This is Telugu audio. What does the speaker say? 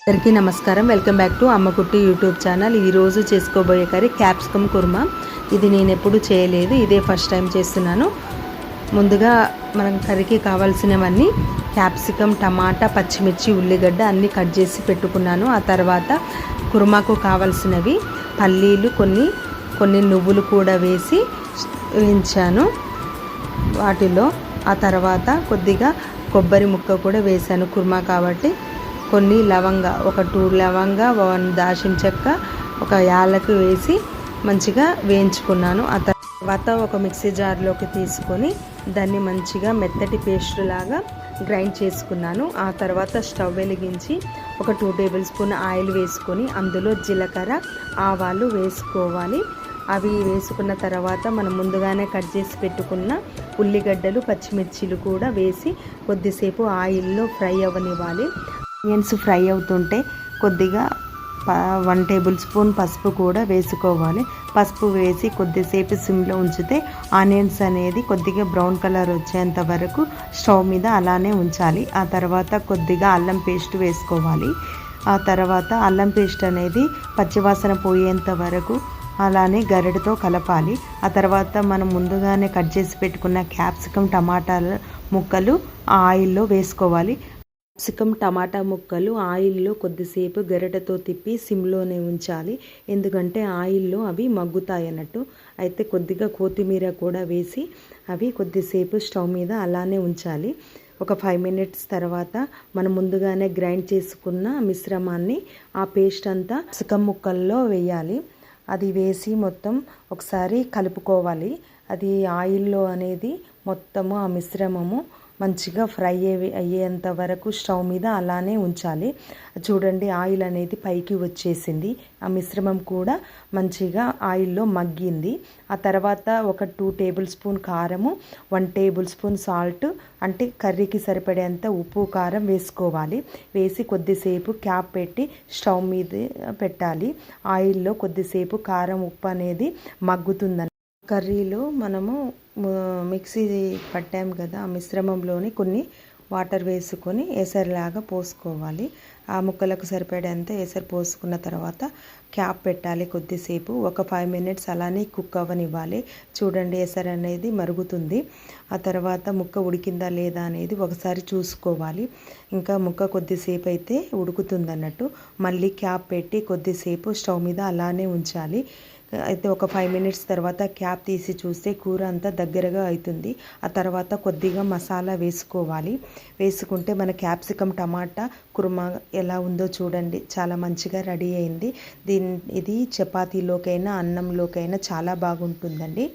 అందరికీ నమస్కారం. Welcome back to అమ్మకుట్టి YouTube channel. ఈరోజు చేసుకోబోయే కర్రీ క్యాప్సికమ్ కుర్మా. ఇది నేను ఎప్పుడు చేయలేదు, ఇదే ఫస్ట్ టైం చేస్తున్నాను. ముందుగా మనం కర్రీకి కావాల్సినవన్నీ క్యాప్సికమ్, టమాటా, పచ్చిమిర్చి, ఉల్లిగడ్డ అన్నీ కట్ చేసి పెట్టుకున్నాను. ఆ తర్వాత కుర్మాకు కావాల్సినవి పల్లీలు, కొన్ని నువ్వులు కూడా వేసి వేయించాను వాటిలో. ఆ తర్వాత కొద్దిగా కొబ్బరి ముక్క కూడా వేసాను కుర్మా కాబట్టి. కొన్ని లవంగా, ఒక 2 లవంగా, 1 దాల్చిన చెక్క, ఒక యాలకు వేసి మంచిగా వేయించుకున్నాను. ఆ తర్వాత ఒక మిక్సీ జార్లోకి తీసుకొని దాన్ని మంచిగా మెత్తటి పేస్ట్ లాగా గ్రైండ్ చేసుకున్నాను. ఆ తర్వాత స్టవ్ వెలిగించి ఒక 2 టేబుల్ స్పూన్ ఆయిల్ వేసుకొని అందులో జీలకర్ర, ఆవాలు వేసుకోవాలి. అవి వేసుకున్న తర్వాత మనం ముందుగానే కట్ చేసి పెట్టుకున్న ఉల్లిగడ్డలు, పచ్చిమిర్చిలు కూడా వేసి కొద్దిసేపు ఆయిల్లో ఫ్రై అవ్వనివ్వాలి. ఆనియన్స్ ఫ్రై అవుతుంటే కొద్దిగా 1 టేబుల్ స్పూన్ పసుపు కూడా వేసుకోవాలి. పసుపు వేసి కొద్దిసేపు సిమ్లో ఉంచితే ఆనియన్స్ అనేది కొద్దిగా బ్రౌన్ కలర్ వచ్చేంత వరకు స్టవ్ మీద అలానే ఉంచాలి. ఆ తర్వాత కొద్దిగా అల్లం పేస్ట్ వేసుకోవాలి. ఆ తర్వాత అల్లం పేస్ట్ అనేది పచ్చివాసన పోయేంత వరకు అలానే గరిటతో కలపాలి. ఆ తర్వాత మనం ముందుగానే కట్ చేసి పెట్టుకున్న క్యాప్సికమ్, టమాటాల ముక్కలు ఆయిల్లో వేసుకోవాలి. క్యాప్సికమ్, టమాటా ముక్కలు ఆయిల్లో కొద్దిసేపు గరిటెతో తిప్పి సిమ్లోనే ఉంచాలి. ఎందుకంటే ఆయిల్లో అవి మగ్గుతాయి అన్నట్టు. అయితే కొద్దిగా కొత్తిమీర కూడా వేసి అవి కొద్దిసేపు స్టవ్ మీద అలానే ఉంచాలి. ఒక 5 మినిట్స్ తర్వాత మనం ముందుగానే గ్రైండ్ చేసుకున్న మిశ్రమాన్ని, ఆ పేస్ట్ అంతా క్యాప్సికమ్ ముక్కల్లో వేయాలి. అది వేసి మొత్తం ఒకసారి కలుపుకోవాలి. అది ఆయిల్లో అనేది మొత్తము ఆ మిశ్రమము మంచిగా ఫ్రై అయ్యేంత వరకు స్టవ్ మీద అలానే ఉంచాలి. చూడండి, ఆయిల్ అనేది పైకి వచ్చేసింది. ఆ మిశ్రమం కూడా మంచిగా ఆయిల్లో మగ్గింది. ఆ తర్వాత ఒక 2 టేబుల్ స్పూన్ కారము, 1 టేబుల్ స్పూన్ సాల్ట్, అంటే కర్రీకి సరిపడేంత ఉప్పు, కారం వేసుకోవాలి. వేసి కొద్దిసేపు క్యాప్ పెట్టి స్టవ్ మీద పెట్టాలి. ఆయిల్లో కొద్దిసేపు కారం, ఉప్పు అనేది మగ్గుతుందని. కర్రీలో మనము మిక్సీ పట్టాం కదా, ఆ మిశ్రమంలోని కొన్ని వాటర్ వేసుకొని ఎసరులాగా పోసుకోవాలి. ఆ ముక్కలకు సరిపడేంత ఎసరు పోసుకున్న తర్వాత క్యాప్ పెట్టాలి. కొద్దిసేపు ఒక 5 మినిట్స్ అలానే కుక్ అవ్వనివ్వాలి. చూడండి, ఎసరు అనేది మరుగుతుంది. ఆ తర్వాత ముక్క ఉడికిందా లేదా అనేది ఒకసారి చూసుకోవాలి. ఇంకా ముక్క కొద్దిసేపు అయితే ఉడుకుతుంది అన్నట్టు. మళ్ళీ క్యాప్ పెట్టి కొద్దిసేపు స్టవ్ మీద అలానే ఉంచాలి. అయితే ఒక 5 మినిట్స్ తర్వాత క్యాప్ తీసి చూస్తే కూర అంతా దగ్గరగా అవుతుంది. ఆ తర్వాత కొద్దిగా మసాలా వేసుకోవాలి. వేసుకుంటే మన క్యాప్సికమ్, టమాటా కుర్మా ఎలా ఉందో చూడండి, చాలా మంచిగా రెడీ అయింది. ఇది చపాతీలోకైనా అన్నంలోకైనా చాలా బాగుంటుందండి.